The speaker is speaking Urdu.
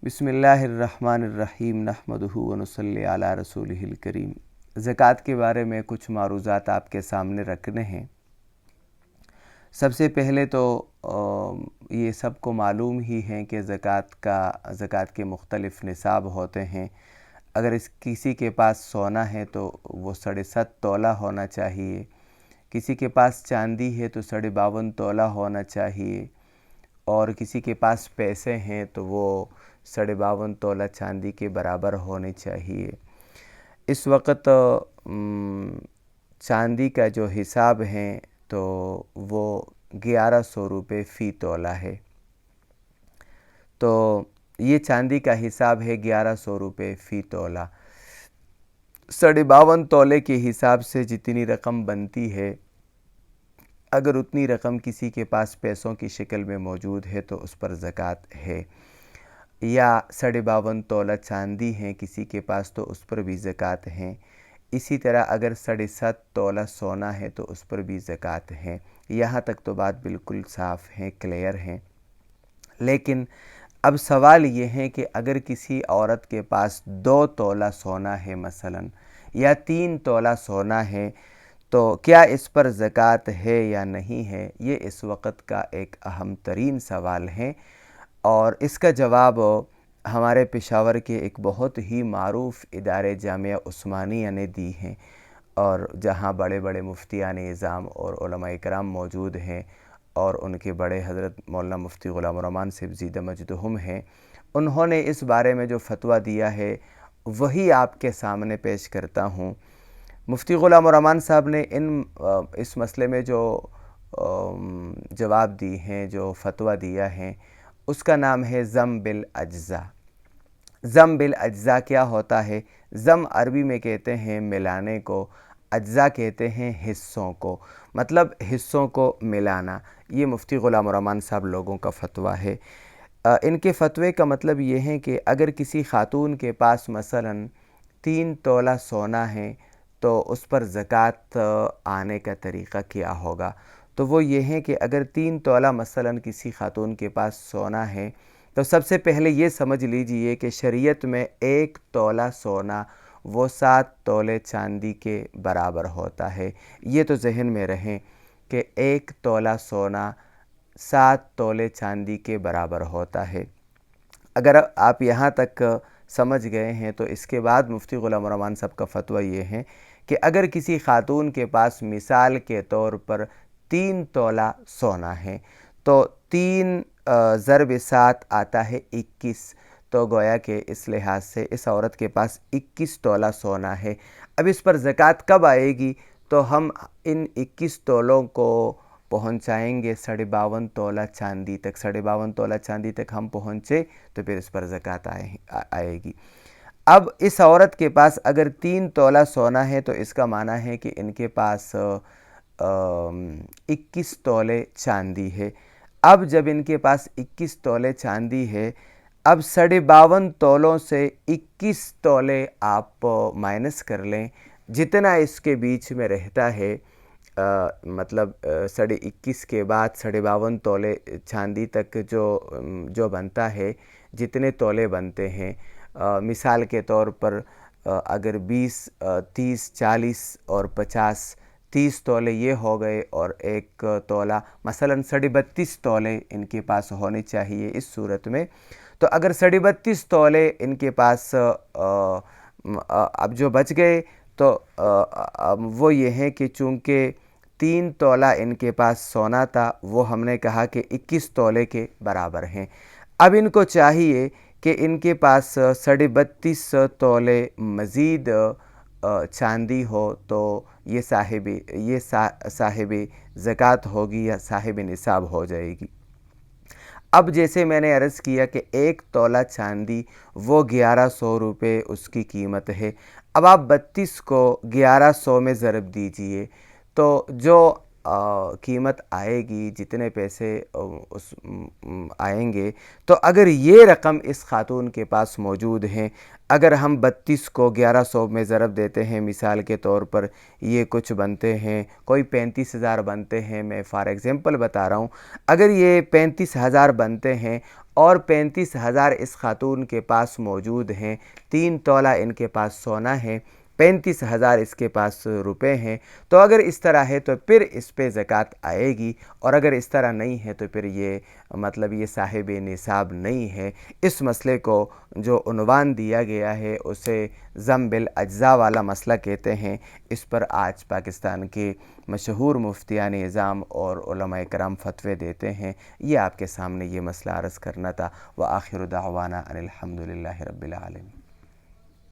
بسم اللہ الرحمن الرحیم نحمدہ ونصلی علی رسولہ الکریم۔ زکوٰۃ کے بارے میں کچھ معروضات آپ کے سامنے رکھنے ہیں۔ سب سے پہلے تو یہ سب کو معلوم ہی ہے کہ زکوٰۃ کے مختلف نصاب ہوتے ہیں۔ اگر کسی کے پاس سونا ہے تو وہ 7.5 تولہ ہونا چاہیے، کسی کے پاس چاندی ہے تو 52.5 تولہ ہونا چاہیے، اور کسی کے پاس پیسے ہیں تو وہ 52.5 تولہ چاندی کے برابر ہونے چاہیے۔ اس وقت چاندی کا جو حساب ہے تو وہ 1100 روپے فی تولہ ہے۔ تو یہ چاندی کا حساب ہے 1100 روپے فی تولہ۔ 52 تولے کے حساب سے جتنی رقم بنتی ہے، اگر اتنی رقم کسی کے پاس پیسوں کی شکل میں موجود ہے تو اس پر زکوٰۃ ہے، یا 52 تولہ چاندی ہیں کسی کے پاس تو اس پر بھی زکوٰۃ ہے۔ اسی طرح اگر 7.5 تولہ سونا ہے تو اس پر بھی زکوٰۃ ہے۔ یہاں تک تو بات بالکل صاف ہے، کلیئر ہے۔ لیکن اب سوال یہ ہے کہ اگر کسی عورت کے پاس 2 تولہ سونا ہے مثلا، یا 3 تولہ سونا ہے، تو کیا اس پر زکوٰۃ ہے یا نہیں ہے؟ یہ اس وقت کا ایک اہم ترین سوال ہے، اور اس کا جواب ہمارے پشاور کے ایک بہت ہی معروف ادارے جامعہ عثمانیہ نے دی ہیں، اور جہاں بڑے بڑے مفتیان اعظام اور علماء کرام موجود ہیں، اور ان کے بڑے حضرت مولانا مفتی غلام الرحمن صاحب زیدہ مجدہم ہیں۔ انہوں نے اس بارے میں جو فتویٰ دیا ہے وہی آپ کے سامنے پیش کرتا ہوں۔ مفتی غلام الرحمن صاحب نے اس مسئلے میں جو جواب دی ہیں، جو فتویٰ دیا ہے، اس کا نام ہے ضم بالاجزاء۔ ضم بالاجزاء کیا ہوتا ہے؟ ضم عربی میں کہتے ہیں ملانے کو، اجزاء کہتے ہیں حصوں کو، مطلب حصوں کو ملانا۔ یہ مفتی غلام الرحمن صاحب لوگوں کا فتویٰ ہے۔ ان کے فتوے کا مطلب یہ ہے کہ اگر کسی خاتون کے پاس مثلا 3 تولہ سونا ہے تو اس پر زکوٰۃ آنے کا طریقہ کیا ہوگا؟ تو وہ یہ ہے کہ اگر 3 تولہ مثلا کسی خاتون کے پاس سونا ہے تو سب سے پہلے یہ سمجھ لیجئے کہ شریعت میں 1 تولہ سونا وہ 7 تولے چاندی کے برابر ہوتا ہے۔ یہ تو ذہن میں رہیں کہ 1 تولہ سونا 7 تولے چاندی کے برابر ہوتا ہے۔ اگر آپ یہاں تک سمجھ گئے ہیں تو اس کے بعد مفتی غلام الرحمن صاحب کا فتویٰ یہ ہے کہ اگر کسی خاتون کے پاس مثال کے طور پر 3 تولہ سونا ہے تو 3 ضرب 7 آتا ہے 21، تو گویا کہ اس لحاظ سے اس عورت کے پاس 21 تولہ سونا ہے۔ اب اس پر زکوٰۃ کب آئے گی؟ تو ہم ان 21 تولوں کو پہنچائیں گے 52 تولہ چاندی تک۔ 52 تولہ چاندی تک ہم پہنچے تو پھر اس پر زکوٰۃ آئے گی۔ اب اس عورت کے پاس اگر 3 تولہ سونا ہے تو اس کا معنی ہے کہ ان کے پاس 21 تولے چاندی ہے۔ اب جب ان کے پاس 21 تولے چاندی ہے، اب 52 تولوں سے 21 تولے آپ مائنس کر لیں، جتنا اس کے بیچ میں رہتا ہے، مطلب 21.5 کے بعد 52 تولے چاندی تک جو بنتا ہے، جتنے تولے بنتے ہیں، مثال کے طور پر اگر 20، 30، 40 اور 50، 30 تولے یہ ہو گئے، اور 1 تولہ مثلا 32.5 تولے ان کے پاس ہونے چاہیے اس صورت میں۔ تو اگر 32.5 تولے ان کے پاس اب جو بچ گئے تو وہ یہ ہے کہ چونکہ 3 تولہ ان کے پاس سونا تھا، وہ ہم نے کہا کہ 21 تولے کے برابر ہیں۔ اب ان کو چاہیے کہ ان کے پاس 32.5 تولے مزید چاندی ہو، تو یہ صاحب زکوٰۃ ہوگی یا صاحب نصاب ہو جائے گی۔ اب جیسے میں نے عرض کیا کہ 1 تولہ چاندی وہ 1100 روپے اس کی قیمت ہے۔ اب آپ 32 کو 1100 میں ضرب دیجئے تو جو قیمت آئے گی، جتنے پیسے آئیں گے، تو اگر یہ رقم اس خاتون کے پاس موجود ہیں، اگر ہم 32 کو 1100 میں ضرب دیتے ہیں، مثال کے طور پر یہ کچھ بنتے ہیں، کوئی 35,000 بنتے ہیں، میں فار ایگزامپل بتا رہا ہوں، اگر یہ 35,000 بنتے ہیں اور 35,000 اس خاتون کے پاس موجود ہیں، 3 تولہ ان کے پاس سونا ہے، 35,000 اس کے پاس روپے ہیں، تو اگر اس طرح ہے تو پھر اس پہ زکوٰۃ آئے گی، اور اگر اس طرح نہیں ہے تو پھر یہ مطلب یہ صاحب نصاب نہیں ہے۔ اس مسئلے کو جو عنوان دیا گیا ہے اسے ضم بالاجزاء والا مسئلہ کہتے ہیں۔ اس پر آج پاکستان کے مشہور مفتیان نظام اور علماء کرام فتوے دیتے ہیں۔ یہ آپ کے سامنے یہ مسئلہ عرض کرنا تھا۔ وآخر دعوانا ان الحمد للہ رب العالمین۔